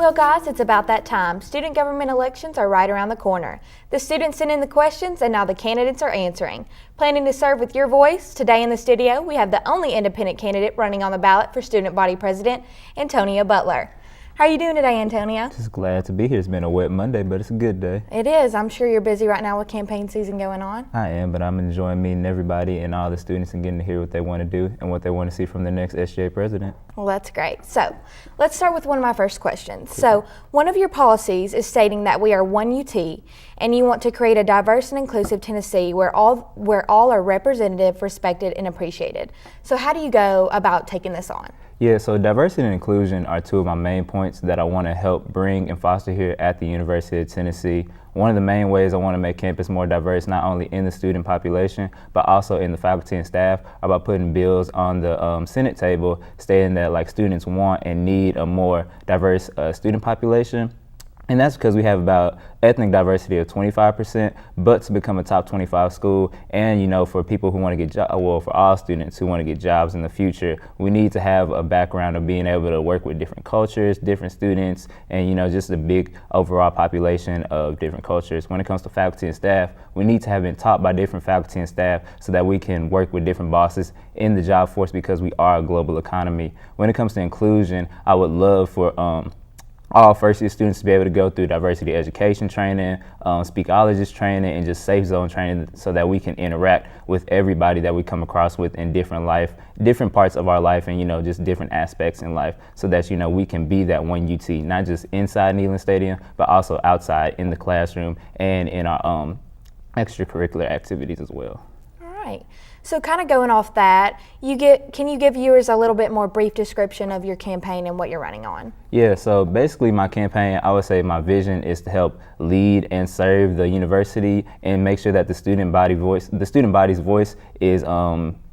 Well, guys, it's about that time. Student government elections are right around the corner. The students sent in the questions, and now the candidates are answering. Planning to serve with your voice? Today in the studio, we have the only independent candidate running on the ballot for student body president, Antonia Butler. How are you doing today, Antonia? Just glad to be here. It's been a wet Monday, but it's a good day. It is. I'm sure you're busy right now with campaign season going on. I am, but I'm enjoying meeting everybody and all the students and getting to hear what they want to do and what they want to see from the next SGA president. Well, that's great. So let's start with one of my first questions. So one of your policies is stating that we are one UT and you want to create a diverse and inclusive Tennessee where all are representative, respected, and appreciated. So how do you go about taking this on? Yeah, so diversity and inclusion are two of my main points that I want to help bring and foster here at the University of Tennessee. One of the main ways I want to make campus more diverse, not only in the student population, but also in the faculty and staff, are by putting bills on the Senate table stating that students want and need a more diverse student population. And that's because we have about ethnic diversity of 25%, but to become a top 25 school and, for people who want to get for all students who want to get jobs in the future, we need to have a background of being able to work with different cultures, different students, and, just a big overall population of different cultures. When it comes to faculty and staff, we need to have been taught by different faculty and staff so that we can work with different bosses in the job force because we are a global economy. When it comes to inclusion, I would love for all first-year students to be able to go through diversity education training, speakologist training, and just safe zone training so that we can interact with everybody that we come across with in different parts of our life and, just different aspects in life so that, we can be that one UT, not just inside Neyland Stadium, but also outside in the classroom and in our extracurricular activities as well. All right. So kind of going off that, can you give viewers a little bit more brief description of your campaign and what you're running on? Yeah, so basically my campaign, I would say my vision is to help lead and serve the university and make sure that the student body's voice is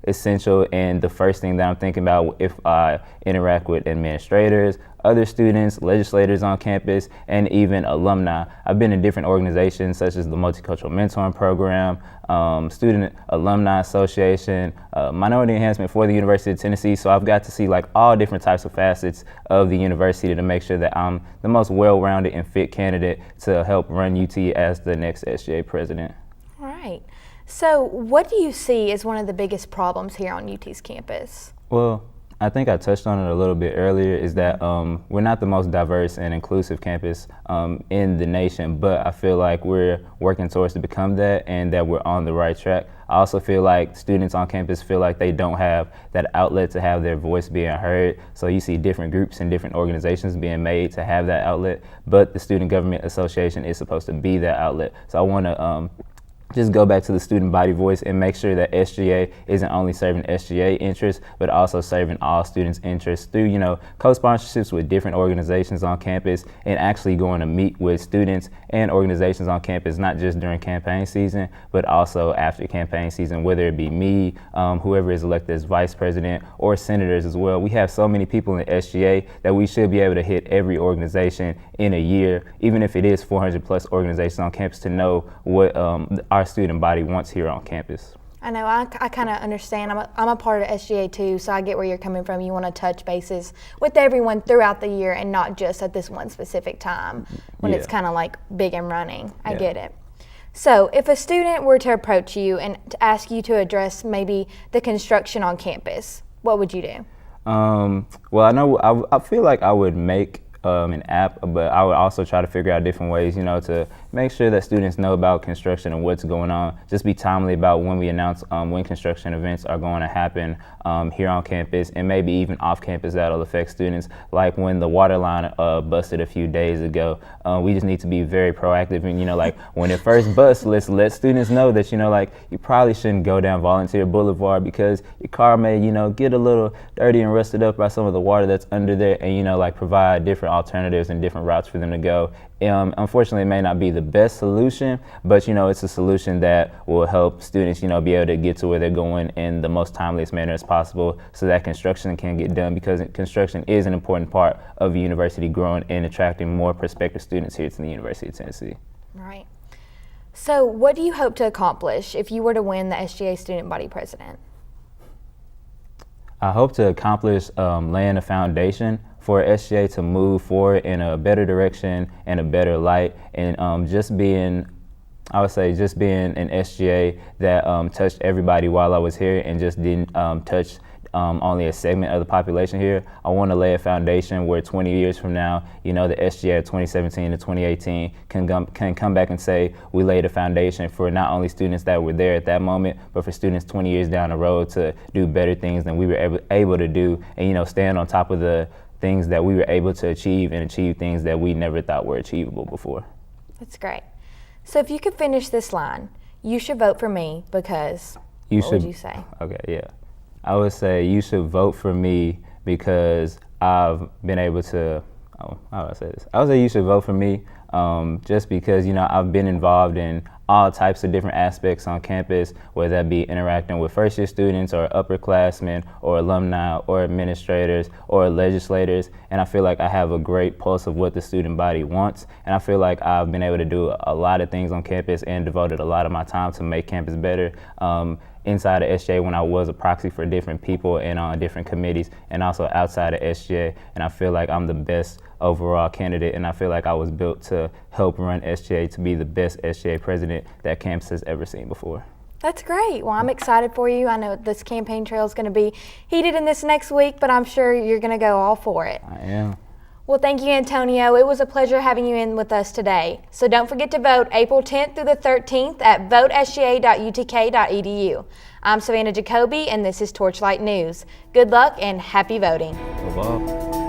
essential and the first thing that I'm thinking about if I interact with administrators, other students, legislators on campus, and even alumni. I've been in different organizations such as the Multicultural Mentoring Program, Student Alumni Association, Minority Enhancement for the University of Tennessee. So I've got to see all different types of facets of the university to make sure that I'm the most well-rounded and fit candidate to help run UT as the next SGA president. All right. So what do you see as one of the biggest problems here on UT's campus? Well, I think I touched on it a little bit earlier, is that we're not the most diverse and inclusive campus in the nation, but I feel like we're working towards to become that and that we're on the right track. I also feel like students on campus feel like they don't have that outlet to have their voice being heard. So you see different groups and different organizations being made to have that outlet, but the Student Government Association is supposed to be that outlet. So I want to just go back to the student body voice and make sure that SGA isn't only serving SGA interests, but also serving all students' interests through, co-sponsorships with different organizations on campus and actually going to meet with students and organizations on campus, not just during campaign season, but also after campaign season, whether it be me, whoever is elected as vice president, or senators as well. We have so many people in SGA that we should be able to hit every organization in a year, even if it is 400 plus organizations on campus, to know what our student body wants here on campus. I know, I kind of understand. I'm a part of SGA too, so I get where you're coming from. You want to touch bases with everyone throughout the year and not just at this one specific time when it's kind of big and running. I get it. So if a student were to approach you and to ask you to address maybe the construction on campus, what would you do? Well, I feel like I would make an app, but I would also try to figure out different ways, to make sure that students know about construction and what's going on. Just be timely about when we announce when construction events are going to happen here on campus and maybe even off campus that'll affect students. Like when the water line busted a few days ago, we just need to be very proactive and, when it first busts, let's let students know that, you probably shouldn't go down Volunteer Boulevard because your car may, get a little dirty and rusted up by some of the water that's under there and, provide different alternatives and different routes for them to go. Unfortunately, it may not be the best solution, but it's a solution that will help students, be able to get to where they're going in the most timeliest manner as possible so that construction can get done, because construction is an important part of the university growing and attracting more prospective students here to the University of Tennessee. Right. So what do you hope to accomplish if you were to win the SGA student body president? I hope to accomplish laying a foundation for SGA to move forward in a better direction and a better light, and I would say just being an SGA that touched everybody while I was here and just didn't touch only a segment of the population here. I want to lay a foundation where 20 years from now, the SGA of 2017 to 2018 can come back and say we laid a foundation for not only students that were there at that moment, but for students 20 years down the road to do better things than we were able to do, and stand on top of the things that we were able to achieve and achieve things that we never thought were achievable before. That's great. So if you could finish this line, you should vote for me because, what would you say? Okay, yeah. I would say you should vote for me because I've been able to, how do I say this? I would say you should vote for me just because, I've been involved in all types of different aspects on campus, whether that be interacting with first year students or upperclassmen or alumni or administrators or legislators. And I feel like I have a great pulse of what the student body wants. And I feel like I've been able to do a lot of things on campus and devoted a lot of my time to make campus better. Inside of SGA when I was a proxy for different people and on different committees, and also outside of SGA. And I feel like I'm the best overall candidate, and I feel like I was built to help run SGA to be the best SGA president that campus has ever seen before. That's great. Well, I'm excited for you. I know this campaign trail is going to be heated in this next week, but I'm sure you're going to go all for it. I am. Well, thank you, Antonio. It was a pleasure having you in with us today. So don't forget to vote April 10th through the 13th at votesga.utk.edu. I'm Savanna Jacoby, and this is Torchlight News. Good luck and happy voting. Bye-bye.